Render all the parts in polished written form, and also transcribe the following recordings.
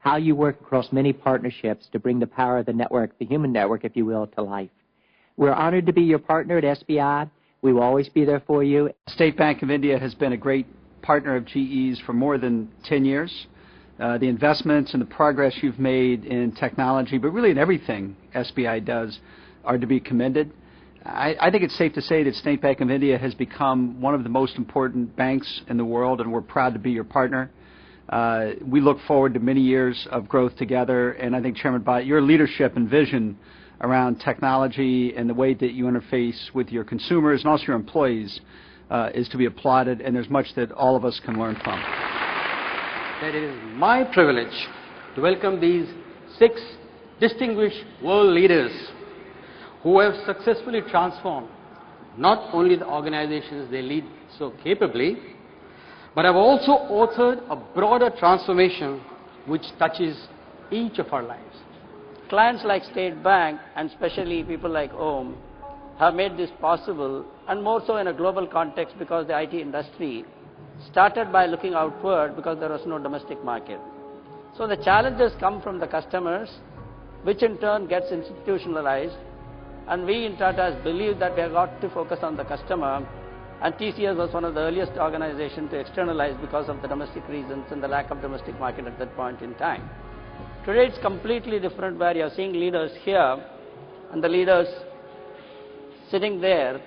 how you work across many partnerships to bring the power of the network, the human network, if you will, to life. We're honored to be your partner at SBI. We will always be there for you. State Bank of India has been a great partner of GE's for more than 10 years. The investments and the progress you've made in technology, but really in everything SBI does, are to be commended. I think it's safe to say that State Bank of India has become one of the most important banks in the world, and we're proud to be your partner. We look forward to many years of growth together, and I think, Chairman Bhatt, your leadership and vision around technology and the way that you interface with your consumers and also your employees is to be applauded, and there's much that all of us can learn from. It is my privilege to welcome these 6 distinguished world leaders who have successfully transformed not only the organizations they lead so capably, but have also authored a broader transformation which touches each of our lives. Clients like State Bank, and especially people like Om, have made this possible, and more so in a global context because the IT industry started by looking outward because there was no domestic market. So the challenges come from the customers, which in turn gets institutionalized, and we in Tata believe that we have got to focus on the customer, and TCS was one of the earliest organizations to externalize because of the domestic reasons and the lack of domestic market at that point in time. Today it's completely different, where you're seeing leaders here and the leaders sitting there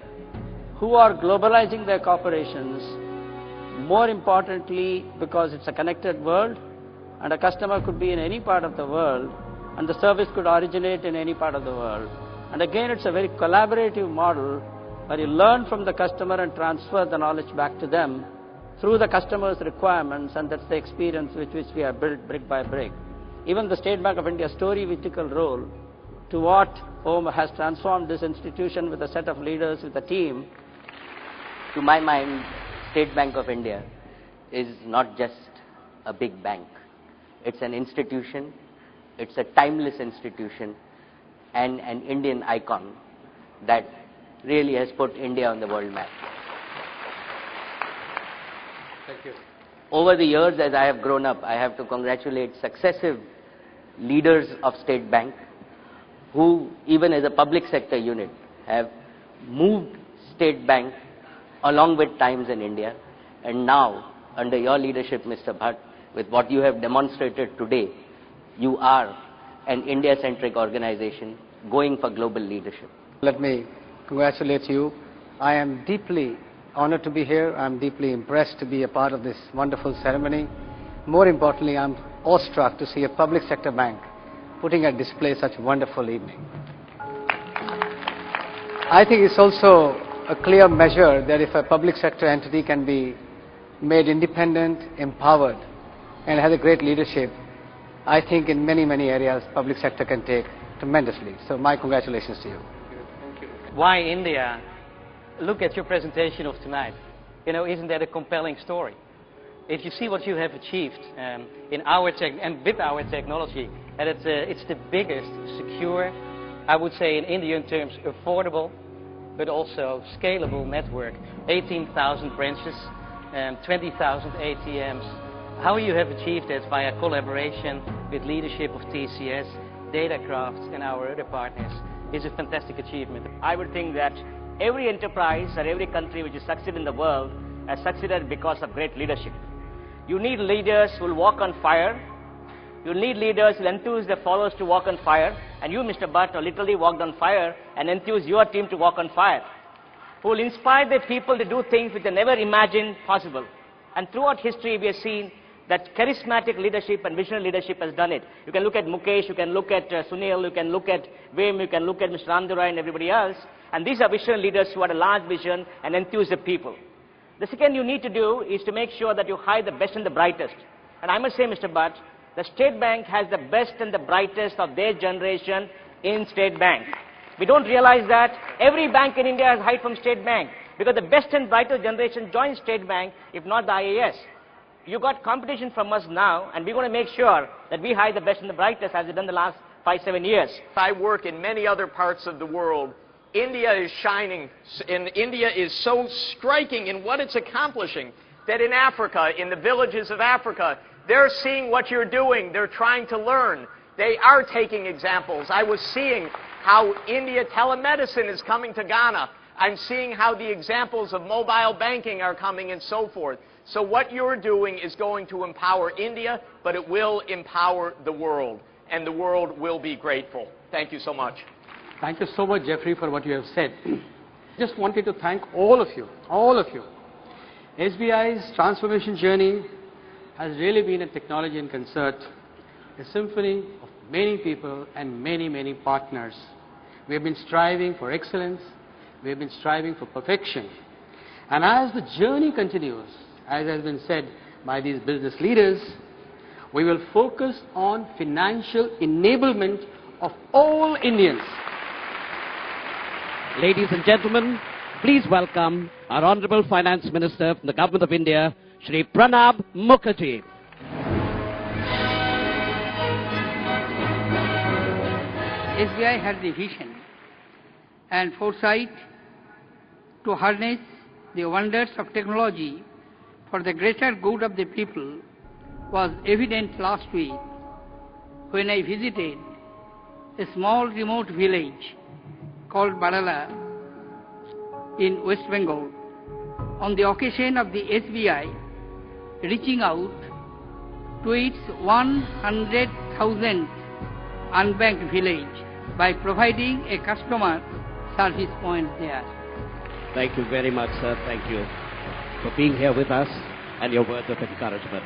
who are globalizing their corporations, more importantly because it's a connected world and a customer could be in any part of the world and the service could originate in any part of the world. And again, it's a very collaborative model where you learn from the customer and transfer the knowledge back to them through the customer's requirements, and that's the experience with which we have built brick by brick. Even the State Bank of India's story-critical role to what Om has transformed this institution with a set of leaders, with a team. To my mind, State Bank of India is not just a big bank. It's an institution, it's a timeless institution, and an Indian icon that really has put India on the world map. Thank you. Over the years, as I have grown up, I have to congratulate successive leaders of State Bank who, even as a public sector unit, have moved State Bank along with times in India. And now, under your leadership, Mr. Bhatt, with what you have demonstrated today, you are an India-centric organization going for global leadership. Let me congratulate you. I am deeply honored to be here. I'm deeply impressed to be a part of this wonderful ceremony. More importantly, I'm awestruck to see a public sector bank putting at display such a wonderful evening. I think it's also a clear measure that if a public sector entity can be made independent, empowered, and has a great leadership, I think in many, many areas public sector can take tremendously. So my congratulations to you. Thank you. Why India? Look at your presentation of tonight. You know, isn't that a compelling story? If you see what you have achieved in our and with our technology, and it's the biggest, secure, I would say in Indian terms, affordable, but also scalable network. 18,000 branches, 20,000 ATMs. How you have achieved that via collaboration with leadership of TCS, Datacraft, and our other partners is a fantastic achievement. I would think that every enterprise or every country which has succeeded in the world has succeeded because of great leadership. You need leaders who will walk on fire. You need leaders who will enthuse their followers to walk on fire. And you, Mr. Bhatt, literally walked on fire and enthused your team to walk on fire. Who will inspire their people to do things which they never imagined possible. And throughout history, we have seen that charismatic leadership and visionary leadership has done it. You can look at Mukesh, you can look at Sunil, you can look at Vim, you can look at Mr. Randurai and everybody else. And these are visionary leaders who had a large vision and enthuse the people. The second you need to do is to make sure that you hire the best and the brightest. And I must say, Mr. Bhatt, the State Bank has the best and the brightest of their generation in State Bank. We don't realize that every bank in India has hired from State Bank because the best and brightest generation joins State Bank, if not the IAS. You got competition from us now, and we're going to make sure that we hire the best and the brightest as we've done the last 5-7 years. I work in many other parts of the world. India is shining, and India is so striking in what it's accomplishing that in Africa, in the villages of Africa, They're seeing what you're doing. They're trying to learn. They are taking examples. I was seeing how India telemedicine is coming to Ghana. I'm seeing how the examples of mobile banking are coming and so forth. So what you're doing is going to empower India, but it will empower the world, and the world will be grateful. Thank you so much. Thank you so much, Jeffrey, for what you have said. Just wanted to thank all of you, all of you. SBI's transformation journey has really been a technology in concert, a symphony of many people and many, many partners. We have been striving for excellence. We have been striving for perfection. And as the journey continues, as has been said by these business leaders, we will focus on financial enablement of all Indians. Ladies and gentlemen, please welcome our Honorable Finance Minister from the Government of India, Shri Pranab Mukherjee. SBI had the vision and foresight to harness the wonders of technology for the greater good of the people was evident last week when I visited a small remote village called Barala in West Bengal on the occasion of the SBI reaching out to its 100,000th unbanked village by providing a customer service point there. Thank you very much, sir. Thank you for being here with us and your words of encouragement.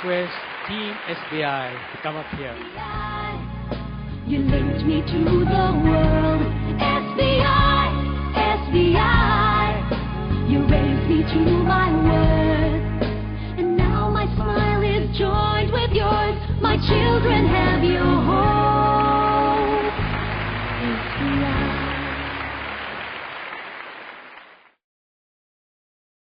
Request Team SBI to come up here. You linked me to the world. SBI, SBI. You raised me to my world.